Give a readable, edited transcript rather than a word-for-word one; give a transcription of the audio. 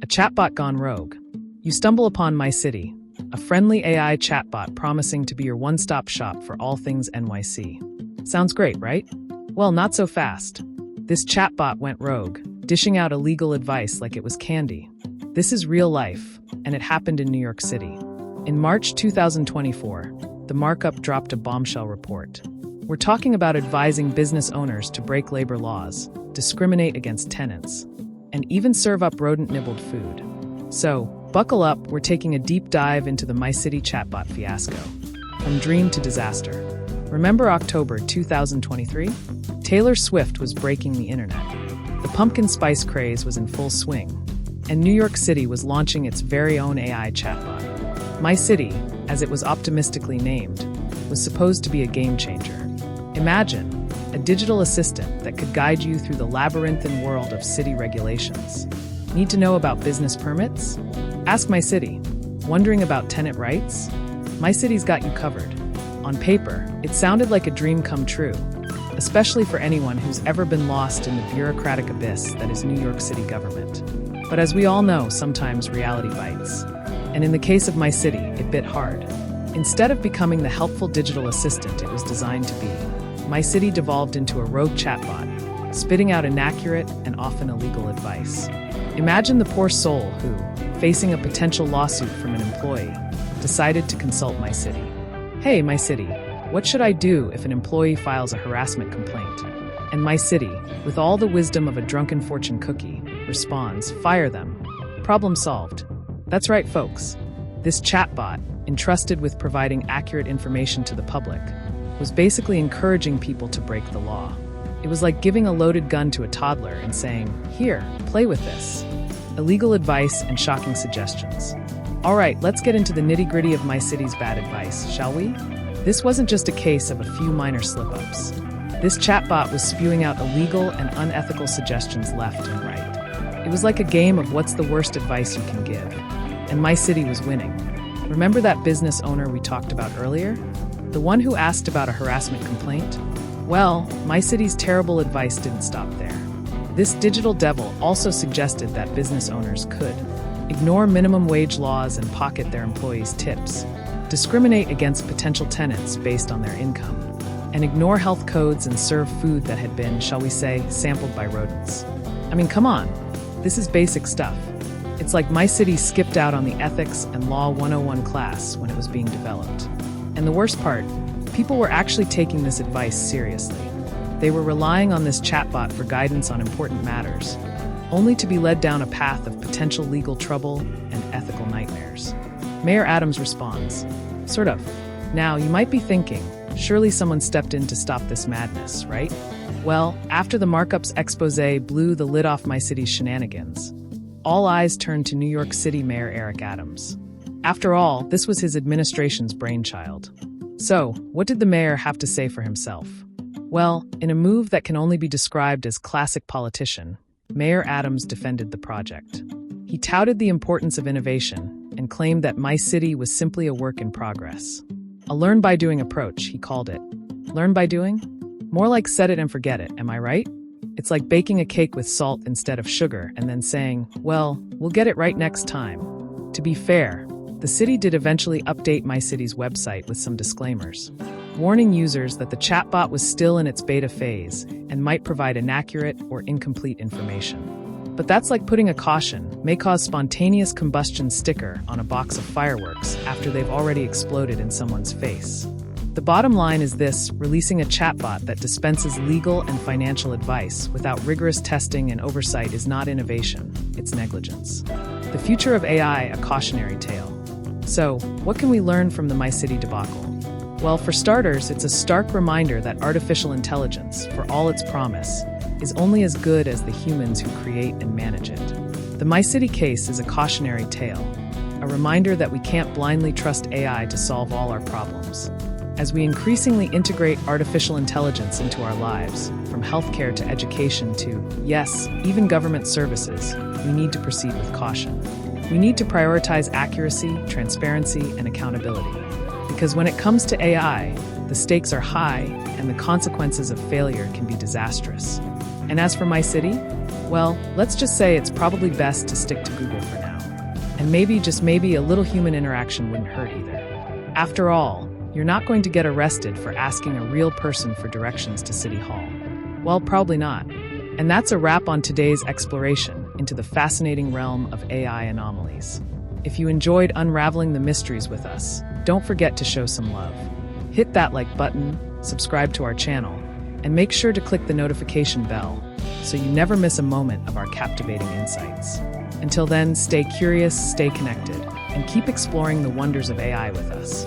A chatbot gone rogue. You stumble upon MyCity, a friendly AI chatbot promising to be your one-stop shop for all things NYC. Sounds great, right? Well, not so fast. This chatbot went rogue, dishing out illegal advice like it was candy. This is real life, and it happened in New York City. In March 2024, the markup dropped a bombshell report. We're talking about advising business owners to break labor laws, discriminate against tenants, and even serve up rodent-nibbled food. So, buckle up, we're taking a deep dive into the MyCity chatbot fiasco. From dream to disaster. Remember October 2023? Taylor Swift was breaking the internet. The pumpkin spice craze was in full swing, and New York City was launching its very own AI chatbot. MyCity, as it was optimistically named, was supposed to be a game changer. Imagine a digital assistant that could guide you through the labyrinthine world of city regulations. Need to know about business permits? Ask MyCity. Wondering about tenant rights? MyCity's got you covered. On paper, it sounded like a dream come true, especially for anyone who's ever been lost in the bureaucratic abyss that is New York City government. But as we all know, sometimes reality bites. And in the case of MyCity, it bit hard. Instead of becoming the helpful digital assistant it was designed to be, MyCity devolved into a rogue chatbot, spitting out inaccurate and often illegal advice. Imagine the poor soul who, facing a potential lawsuit from an employee, decided to consult MyCity. Hey, MyCity, what should I do if an employee files a harassment complaint? And MyCity, with all the wisdom of a drunken fortune cookie, responds, fire them. Problem solved. That's right, folks. This chatbot, entrusted with providing accurate information to the public, was basically encouraging people to break the law. It was like giving a loaded gun to a toddler and saying, here, play with this. Illegal advice and shocking suggestions. All right, let's get into the nitty-gritty of MyCity's bad advice, shall we? This wasn't just a case of a few minor slip-ups. This chatbot was spewing out illegal and unethical suggestions left and right. It was like a game of what's the worst advice you can give. And MyCity was winning. Remember that business owner we talked about earlier? The one who asked about a harassment complaint? Well, MyCity's terrible advice didn't stop there. This digital devil also suggested that business owners could ignore minimum wage laws and pocket their employees' tips, discriminate against potential tenants based on their income, and ignore health codes and serve food that had been, shall we say, sampled by rodents. I mean, come on, this is basic stuff. It's like MyCity skipped out on the Ethics and Law 101 class when it was being developed. And the worst part, people were actually taking this advice seriously. They were relying on this chatbot for guidance on important matters, only to be led down a path of potential legal trouble and ethical nightmares. Mayor Adams responds, sort of. Now, you might be thinking, surely someone stepped in to stop this madness, right? Well, after the markup's expose blew the lid off MyCity's shenanigans, all eyes turned to New York City Mayor Eric Adams. After all, this was his administration's brainchild. So, what did the mayor have to say for himself? Well, in a move that can only be described as classic politician, Mayor Adams defended the project. He touted the importance of innovation and claimed that MyCity was simply a work in progress. A learn-by-doing approach, he called it. Learn by doing? More like set it and forget it, am I right? It's like baking a cake with salt instead of sugar and then saying, well, we'll get it right next time. To be fair, the city did eventually update MyCity's website with some disclaimers, warning users that the chatbot was still in its beta phase and might provide inaccurate or incomplete information. But that's like putting a caution may cause spontaneous combustion sticker on a box of fireworks after they've already exploded in someone's face. The bottom line is this: releasing a chatbot that dispenses legal and financial advice without rigorous testing and oversight is not innovation, it's negligence. The future of AI, a cautionary tale. So, what can we learn from the MyCity debacle? Well, for starters, it's a stark reminder that artificial intelligence, for all its promise, is only as good as the humans who create and manage it. The MyCity case is a cautionary tale, a reminder that we can't blindly trust AI to solve all our problems. As we increasingly integrate artificial intelligence into our lives, from healthcare to education to, yes, even government services, we need to proceed with caution. We need to prioritize accuracy, transparency, and accountability. Because when it comes to AI, the stakes are high and the consequences of failure can be disastrous. And as for MyCity, well, let's just say it's probably best to stick to Google for now. And maybe, just maybe, a little human interaction wouldn't hurt either. After all, you're not going to get arrested for asking a real person for directions to City Hall. Well, probably not. And that's a wrap on today's exploration into the fascinating realm of AI anomalies. If you enjoyed unraveling the mysteries with us, don't forget to show some love. Hit that like button, subscribe to our channel, and make sure to click the notification bell so you never miss a moment of our captivating insights. Until then, stay curious, stay connected, and keep exploring the wonders of AI with us.